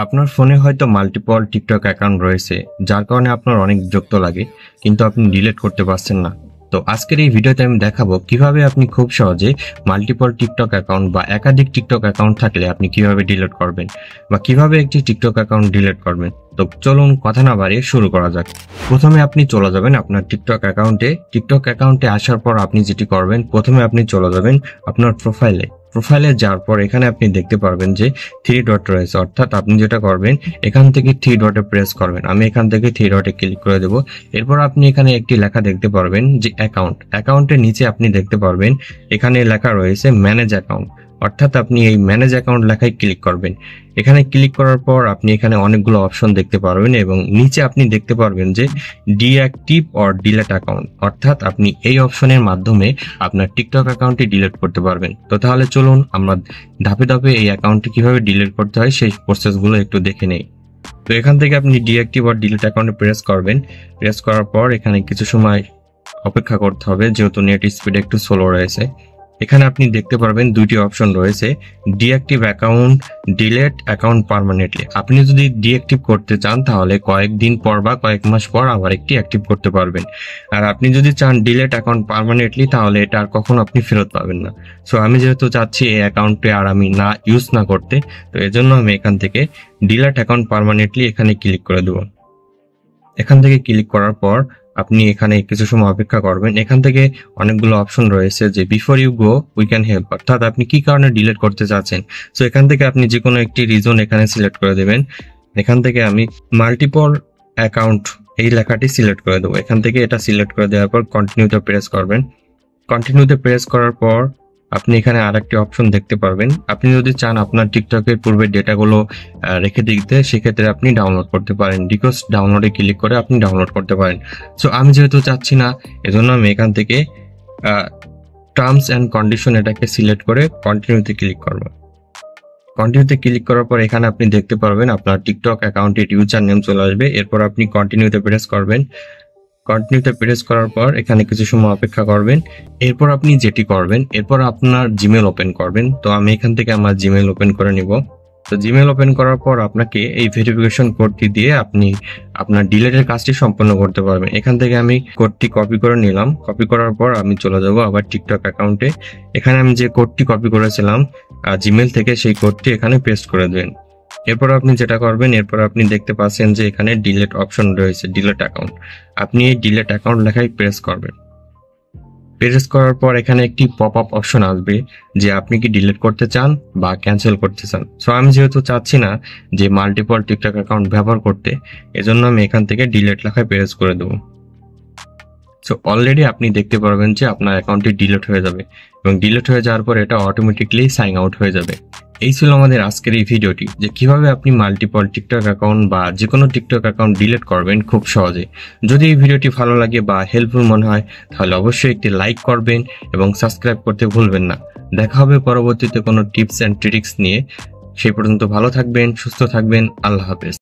আপনার ফোনে হয়তো মাল্টিপল টিকটক অ্যাকাউন্ট রয়েছে, যার কারণে আপনার অনেক বিরক্ত লাগে, কিন্তু আপনি ডিলিট করতে পারছেন না। তো আজকের এই ভিডিওতে আমি দেখাবো কিভাবে আপনি খুব সহজে মাল্টিপল টিকটক অ্যাকাউন্ট বা একাধিক টিকটক অ্যাকাউন্ট থাকলে আপনি কিভাবে ডিলিট করবেন বা কিভাবে একটি টিকটক অ্যাকাউন্ট ডিলিট করবেন। তো চলুন কথা না বাড়িয়ে শুরু করা যাক। প্রথমে আপনি চলে যাবেন আপনার টিকটক অ্যাকাউন্টে আসার পর আপনি যেটি করবেন, প্রথমে আপনি চলে যাবেন আপনার প্রোফাইলে যাওয়ার পর এখানে আপনি দেখতে পারবেন যে 3 ডট রয়েছে, অর্থাৎ আপনি যেটা করবেন এখান থেকে 3 ডটে প্রেস করবেন। আমি এখান থেকে 3 ডটে ক্লিক করে দেব। এরপর আপনি এখানে একটি লেখা দেখতে পারবেন যে অ্যাকাউন্টের নিচে আপনি দেখতে পারবেন এখানে লেখা রয়েছে ম্যানেজ অ্যাকাউন্ট, অর্থাৎ আপনি এই ম্যানেজ অ্যাকাউন্ট লেখায় ক্লিক করবেন। এখানে ক্লিক করার পর আপনি এখানে অনেকগুলো অপশন দেখতে পারবেন এবং নিচে আপনি দেখতে পারবেন যে ডিঅ্যাক্টিভ অর ডিলিট অ্যাকাউন্ট, অর্থাৎ আপনি এই অপশনের মাধ্যমে আপনার টিকটক অ্যাকাউন্টটি ডিলিট করতে পারবেন। তো তাহলে চলুন আমরা ধাপে ধাপে এই অ্যাকাউন্টটি কিভাবে ডিলিট করতে হয় সেই প্রসেসগুলো একটু দেখে নেই। তো এখান থেকে আপনি ডিঅ্যাক্টিভ অর ডিলিট অ্যাকাউন্টে প্রেস করবেন। প্রেস করার পর এখানে কিছু সময় অপেক্ষা করতে হবে, যেহেতু নেট স্পিড একটু স্লো রয়েছে। এখানে আপনি দেখতে পারবেন দুইটি অপশন রয়েছে, deactive account, delete account permanently. আপনি যদি ডিঅ্যাক্টিভ করতে চান তাহলে কয়েকদিন পর বা কয়েক মাস পর আবার একটি অ্যাক্টিভ করতে পারবেন। আর আপনি যদি চান ডিলিট অ্যাকাউন্ট পার্মানেন্টলি তাহলে এটা আর কখনো আপনি ফেরত পাবেন না। সো আমি যেহেতু চাচ্ছি এই অ্যাকাউন্টে আর আমি ইউজ না করতে, তো এজন্য আমি এখান থেকে ডিলিট অ্যাকাউন্ট পার্মানেন্টলি এখানে ক্লিক করে দেব। এখান থেকে ক্লিক করার পর আপনি এখানে কিছু সময় অপেক্ষা করবেন। এখান থেকে অনেকগুলো অপশন রয়েছে যে before you go we can help, অর্থাৎ আপনি কি কারণে ডিলিট করতে চাচ্ছেন। সো এখান থেকে আপনি যে কোনো একটি রিজন এখানে সিলেক্ট করে দেবেন। এখান থেকে আমি মাল্টিপল অ্যাকাউন্ট এই লেখাটি সিলেক্ট করে দেবো। এখান থেকে এটা সিলেক্ট করে দেওয়ার পর কন্টিনিউতে প্রেস করবেন। কন্টিনিউতে প্রেস করার পর আপনি এখানে আরেকটি অপশন দেখতে পারবেন। আপনি যদি চান আপনার টিকটকের পূর্বের ডেটাগুলো রেখে দিতে, সেক্ষেত্রে আপনি ডাউনলোড করতে পারেন। রিকোয়েস্ট ডাউনলোডে ক্লিক করে আপনি ডাউনলোড করতে পারেন। সো আমি যেহেতু চাচ্ছি না, এজন্য আমি এখান থেকে টার্মস অ্যান্ড কন্ডিশন এটাকে সিলেক্ট করে কন্টিনিউতে ক্লিক করব। কন্টিনিউতে ক্লিক করার পর এখানে আপনি দেখতে পারবেন আপনার টিকটক অ্যাকাউন্টের ইউজার নেম চলে আসবে। এরপর আপনি কন্টিনিউতে প্রেস করবেন। কন্টিনিউতে প্রেস করার পর এখানে কিছু সময় অপেক্ষা করবেন। এরপর আপনি যেটি করবেন, এরপর আপনার জিমেল ওপেন করবেন। তো আমি এখান থেকে আমার জিমেল ওপেন করে নিব। তো জিমেল ওপেন করার পর আপনাকে এই ভেরিফিকেশন কোডটি দিয়ে আপনি আপনার ডিলিটের কাজটি সম্পন্ন করতে পারবেন। এখান থেকে আমি কোডটি কপি করে নিলাম। কপি করার পর আমি চলে যাব আবার টিকটক অ্যাকাউন্টে। এখানে আমি যে কোডটি কপি করেছিলাম জিমেল থেকে, সেই কোডটি এখানে পেস্ট করে দেবেন। এরপর আপনি যেটা করবেন, এরপর আপনি দেখতে পাচ্ছেন যে এখানে ডিলিট অপশন রয়েছে, ডিলিট অ্যাকাউন্ট। আপনি এই ডিলিট অ্যাকাউন্ট লেখায় প্রেস করবেন। প্রেস করার পর এখানে একটি পপ আপ অপশন আসবে যে আপনি কি ডিলিট করতে চান বা ক্যান্সেল করতে চান। সো আমি যেহেতু চাচ্ছি না যে মাল্টিপল টিকটক অ্যাকাউন্ট ব্যবহার করতে, এজন্য আমি এখান থেকে ডিলিট লেখায় প্রেস করে দেবো। সো অলরেডি আপনি দেখতে পারবেন যে আপনার অ্যাকাউন্টটি ডিলিট হয়ে যাবে এবং ডিলিট হয়ে যাওয়ার পর এটা অটোমেটিকলি সাইন আউট হয়ে যাবে। এই ছিল আমাদের আজকের এই ভিডিওটি, যে কিভাবে আপনি মাল্টিপল টিকটক অ্যাকাউন্ট বা যে কোনো টিকটক অ্যাকাউন্ট ডিলিট করবেন খুব সহজে। যদি এই ভিডিওটি ভালো লাগে বা হেল্পফুল মনে হয় তাহলে অবশ্যই একটি লাইক করবেন এবং সাবস্ক্রাইব করতে ভুলবেন না। দেখা হবে পরবর্তীতে কোনো টিপস অ্যান্ড ট্রিক্স নিয়ে। সেই পর্যন্ত ভালো থাকবেন, সুস্থ থাকবেন। আল্লাহ হাফেজ।